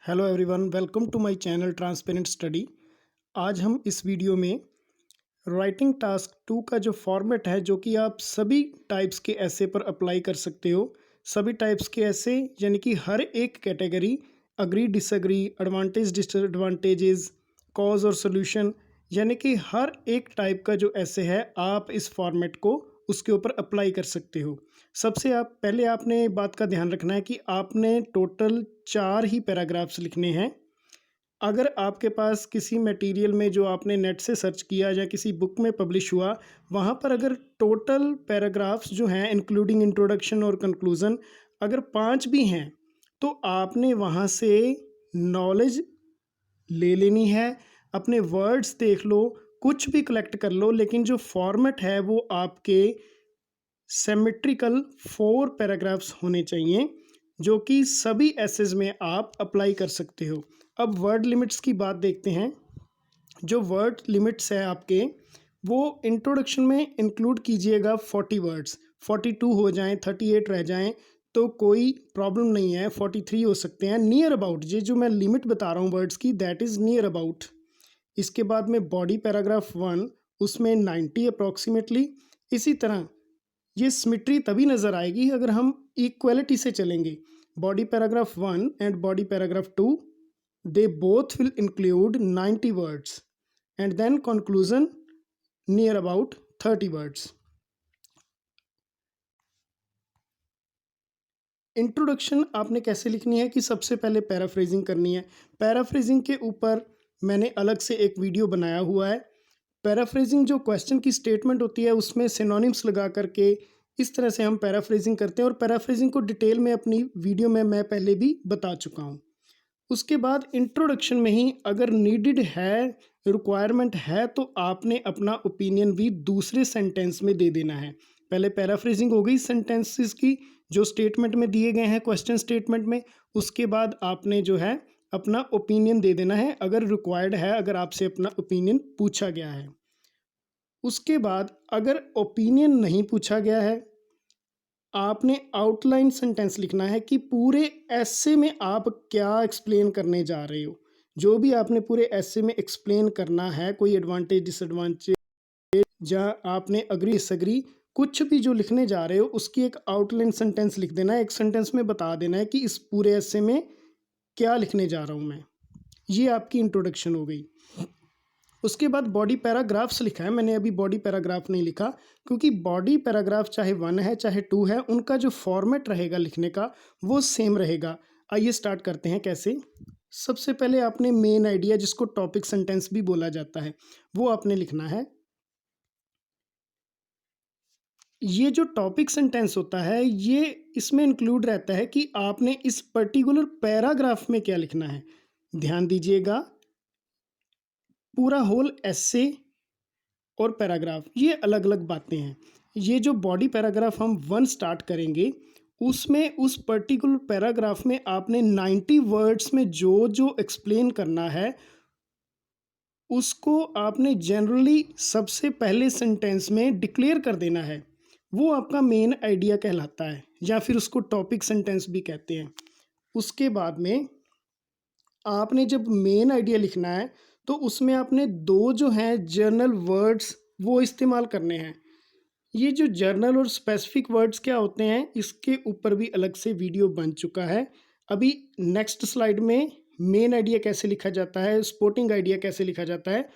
Hello everyone, welcome to my channel transparent study. आज हम इस वीडियो में राइटिंग टास्क 2 का जो फॉर्मेट है, जो कि आप सभी टाइप्स के ऐसे पर अप्लाई कर सकते हो। सभी टाइप्स के ऐसे यानी कि हर एक category, agree disagree, advantage disadvantages, cause और सॉल्यूशन, यानी कि हर एक टाइप का जो ऐसे है आप इस फॉर्मेट को उसके ऊपर अप्लाई कर सकते हो। सबसे आप पहले आपने बात का ध्यान रखना है कि आपने टोटल 4 ही पैराग्राफ्स लिखने हैं। अगर आपके पास किसी मटेरियल में जो आपने नेट से सर्च किया या किसी बुक में पब्लिश हुआ, वहाँ पर अगर टोटल पैराग्राफ्स जो हैं इंक्लूडिंग इंट्रोडक्शन और कंक्लूज़न अगर 5 भी हैं, तो आपने वहाँ से नॉलेज ले लेनी है। अपने वर्ड्स देख लो, कुछ भी कलेक्ट कर लो, लेकिन जो फॉर्मेट है वो आपके सिमेट्रिकल 4 पैराग्राफ्स होने चाहिए, जो कि एसएज एसेस में आप अप्लाई कर सकते हो। अब वर्ड लिमिट्स की बात देखते हैं। जो वर्ड लिमिट्स है आपके, वो इंट्रोडक्शन में इंक्लूड कीजिएगा 40 वर्ड्स। 42 हो जाएं, 38 रह जाएं तो कोई प्रॉब्लम नहीं है, 43 हो सकते हैं। नियर अबाउट, ये जो मैं लिमिट बता रहा हूँ वर्ड्स की, दैट इज़ नियर अबाउट। इसके बाद में बॉडी पैराग्राफ 1, उसमें 90 अप्रॉक्सीमेटली। इसी तरह ये सिमेट्री तभी नज़र आएगी अगर हम इक्वलिटी से चलेंगे। Body paragraph 1 and body paragraph 2, they both will include 90 words and then conclusion near about 30 words. Introduction आपने कैसे लिखनी है कि सबसे पहले पैराफ्रेजिंग करनी है। पैराफ्रेजिंग के ऊपर मैंने अलग से एक वीडियो बनाया हुआ है। पैराफ्रेजिंग जो क्वेश्चन की स्टेटमेंट होती है, उसमें सिनोनिम्स लगा करके इस तरह से हम पैराफ्रेजिंग करते हैं, और पैराफ्रेजिंग को डिटेल में अपनी वीडियो में मैं पहले भी बता चुका हूँ। उसके बाद इंट्रोडक्शन में ही अगर नीडेड है, रिक्वायरमेंट है, तो आपने अपना ओपिनियन भी दूसरे सेंटेंस में दे देना है। पहले पैराफ्रेजिंग हो गई सेंटेंसेस की जो स्टेटमेंट में दिए गए हैं क्वेश्चन स्टेटमेंट में। उसके बाद आपने जो है अपना ओपिनियन दे देना है अगर रिक्वायर्ड है, अगर आपसे अपना ओपिनियन पूछा गया है। उसके बाद अगर ओपिनियन नहीं पूछा गया है, आपने आउटलाइन सेंटेंस लिखना है कि पूरे ऐसे में आप क्या एक्सप्लेन करने जा रहे हो। जो भी आपने पूरे ऐसे में एक्सप्लेन करना है, कोई एडवांटेज डिसएडवांटेज या आपने अग्री डिसएग्री, कुछ भी जो लिखने जा रहे हो उसकी एक आउटलाइन सेंटेंस लिख देना है। एक सेंटेंस में बता देना है कि इस पूरे ऐसे में क्या लिखने जा रहा हूँ मैं। ये आपकी इंट्रोडक्शन हो गई। उसके बाद बॉडी पैराग्राफ्स लिखा है। मैंने अभी बॉडी पैराग्राफ नहीं लिखा, क्योंकि बॉडी पैराग्राफ चाहे 1 है चाहे 2 है, उनका जो फॉर्मेट रहेगा लिखने का वो सेम रहेगा। आइए स्टार्ट करते हैं कैसे। सबसे पहले आपने मेन आइडिया, जिसको टॉपिक सेंटेंस भी बोला जाता है, वो आपने लिखना है। ये जो टॉपिक सेंटेंस होता है, ये इसमें इंक्लूड रहता है कि आपने इस पर्टिकुलर पैराग्राफ में क्या लिखना है। ध्यान दीजिएगा, पूरा होल एसे और पैराग्राफ ये अलग अलग बातें हैं। ये जो बॉडी पैराग्राफ हम 1 स्टार्ट करेंगे, उसमें उस पर्टिकुलर पैराग्राफ में आपने 90 वर्ड्स में जो जो एक्सप्लेन करना है, उसको आपने जनरली सबसे पहले सेंटेंस में डिक्लेयर कर देना है। वो आपका मेन आइडिया कहलाता है, या फिर उसको टॉपिक सेंटेंस भी कहते हैं। उसके बाद में आपने जब मेन आइडिया लिखना है, तो उसमें आपने 2 जो हैं जर्नल वर्ड्स वो इस्तेमाल करने हैं। ये जो जर्नल और स्पेसिफिक वर्ड्स क्या होते हैं, इसके ऊपर भी अलग से वीडियो बन चुका है। अभी नेक्स्ट स्लाइड में मेन आइडिया कैसे लिखा जाता है, सपोर्टिंग आइडिया कैसे लिखा जाता है,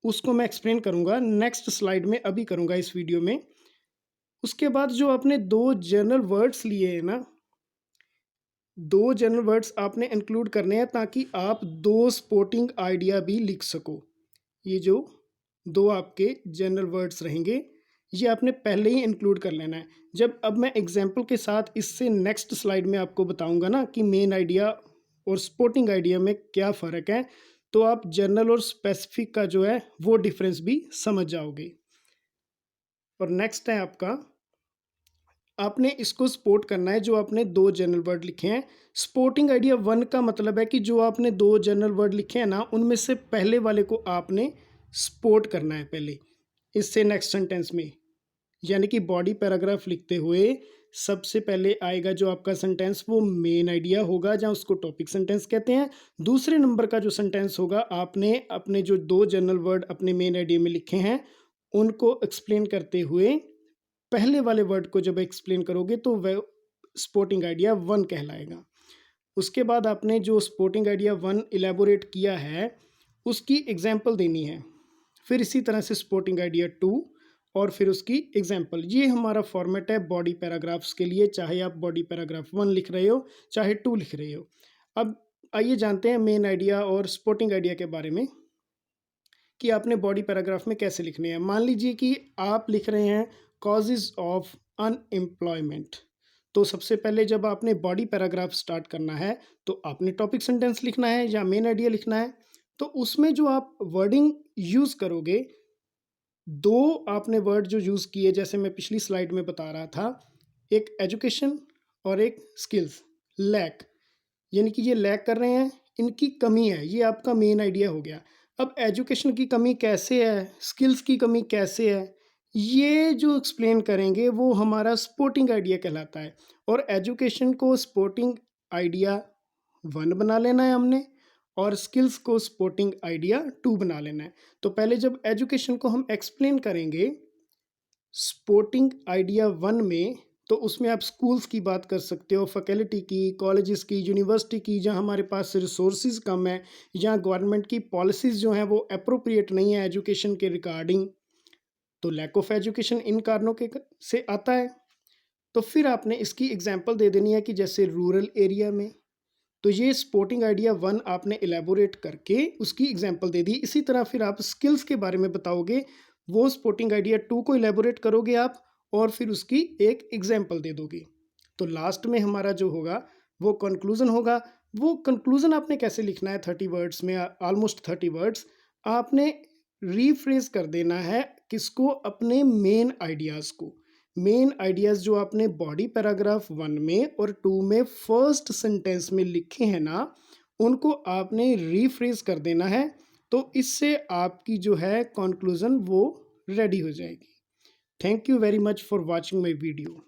उसको मैं एक्सप्लेन करूँगा नेक्स्ट स्लाइड में, अभी करूँगा इस वीडियो में। उसके बाद जो आपने 2 जर्नल वर्ड्स लिए हैं ना, 2 जनरल वर्ड्स आपने इंक्लूड करने हैं, ताकि आप 2 सपोर्टिंग आइडिया भी लिख सको। ये जो 2 आपके जनरल वर्ड्स रहेंगे, ये आपने पहले ही इंक्लूड कर लेना है। जब अब मैं एग्जांपल के साथ इससे नेक्स्ट स्लाइड में आपको बताऊंगा ना कि मेन आइडिया और सपोर्टिंग आइडिया में क्या फ़र्क है, तो आप जनरल और स्पेसिफिक का जो है वो डिफरेंस भी समझ जाओगे। और नेक्स्ट है आपका, आपने इसको सपोर्ट करना है जो आपने 2 जनरल वर्ड लिखे हैं। सपोर्टिंग आइडिया 1 का मतलब है कि जो आपने 2 जनरल वर्ड लिखे हैं ना, उनमें से पहले वाले को आपने सपोर्ट करना है पहले इससे नेक्स्ट सेंटेंस में। यानी कि बॉडी पैराग्राफ लिखते हुए सबसे पहले आएगा जो आपका सेंटेंस वो मेन आइडिया होगा, जहाँ उसको टॉपिक सेंटेंस कहते हैं। दूसरे नंबर का जो सेंटेंस होगा, आपने अपने जो 2 जनरल वर्ड अपने मेन आइडिया में लिखे हैं, उनको एक्सप्लेन करते हुए पहले वाले वर्ड को जब एक्सप्लेन करोगे तो वह सपोर्टिंग आइडिया 1 कहलाएगा। उसके बाद आपने जो सपोर्टिंग आइडिया 1 इलेबोरेट किया है, उसकी एग्जाम्पल देनी है। फिर इसी तरह से सपोर्टिंग आइडिया 2 और फिर उसकी एग्जाम्पल। ये हमारा फॉर्मेट है बॉडी पैराग्राफ्स के लिए, चाहे आप बॉडी पैराग्राफ 1 लिख रहे हो चाहे 2 लिख रहे हो। अब आइए जानते हैं मेन आइडिया और सपोर्टिंग आइडिया के बारे में कि आपने बॉडी पैराग्राफ में कैसे लिखने हैं। मान लीजिए कि आप लिख रहे हैं कॉजेज ऑफ अनएम्प्लॉयमेंट, तो सबसे पहले जब आपने बॉडी पैराग्राफ स्टार्ट करना है तो आपने टॉपिक सेंटेंस लिखना है या मेन आइडिया लिखना है। तो उसमें जो आप वर्डिंग यूज़ करोगे, 2 आपने वर्ड जो यूज़ किए, जैसे मैं पिछली स्लाइड में बता रहा था, एक एजुकेशन और एक स्किल्स। लैक यानी कि ये लैक कर रहे हैं, इनकी कमी है, ये आपका मेन आइडिया हो गया। अब एजुकेशन की कमी कैसे है, स्किल्स की कमी कैसे है, ये जो एक्सप्लेन करेंगे वो हमारा सपोर्टिंग आइडिया कहलाता है। और एजुकेशन को सपोर्टिंग आइडिया 1 बना लेना है हमने, और स्किल्स को सपोर्टिंग आइडिया 2 बना लेना है। तो पहले जब एजुकेशन को हम एक्सप्लेन करेंगे सपोर्टिंग आइडिया 1 में, तो उसमें आप स्कूल्स की बात कर सकते हो, फैकल्टी की, कॉलेजेस की, यूनिवर्सिटी की, जहाँ हमारे पास रिसोर्सेज कम है, जहाँ गवर्नमेंट की पॉलिसीज़ जो हैं वो अप्रोप्रिएट नहीं है एजुकेशन के रिगार्डिंग, तो लैक ऑफ एजुकेशन इन कारणों के से आता है। तो फिर आपने इसकी एग्जांपल दे देनी है कि जैसे रूरल एरिया में, तो ये सपोर्टिंग आइडिया 1 आपने एलेबोरेट करके उसकी एग्जांपल दे दी। इसी तरह फिर आप स्किल्स के बारे में बताओगे, वो सपोर्टिंग आइडिया 2 को एलेबोरेट करोगे आप और फिर उसकी एक एग्जांपल दे दोगे। तो लास्ट में हमारा जो होगा वो कंक्लूजन होगा। वो कंक्लूजन आपने कैसे लिखना है, 30 वर्ड्स में, ऑलमोस्ट 30 वर्ड्स आपने रीफ्रेज कर देना है। किसको? अपने मेन आइडियाज़ को। मेन आइडियाज़ जो आपने बॉडी पैराग्राफ 1 में और 2 में फर्स्ट सेंटेंस में लिखे हैं ना, उनको आपने रीफ्रेज कर देना है। तो इससे आपकी जो है कंक्लूजन वो रेडी हो जाएगी। Thank you very much for watching my video.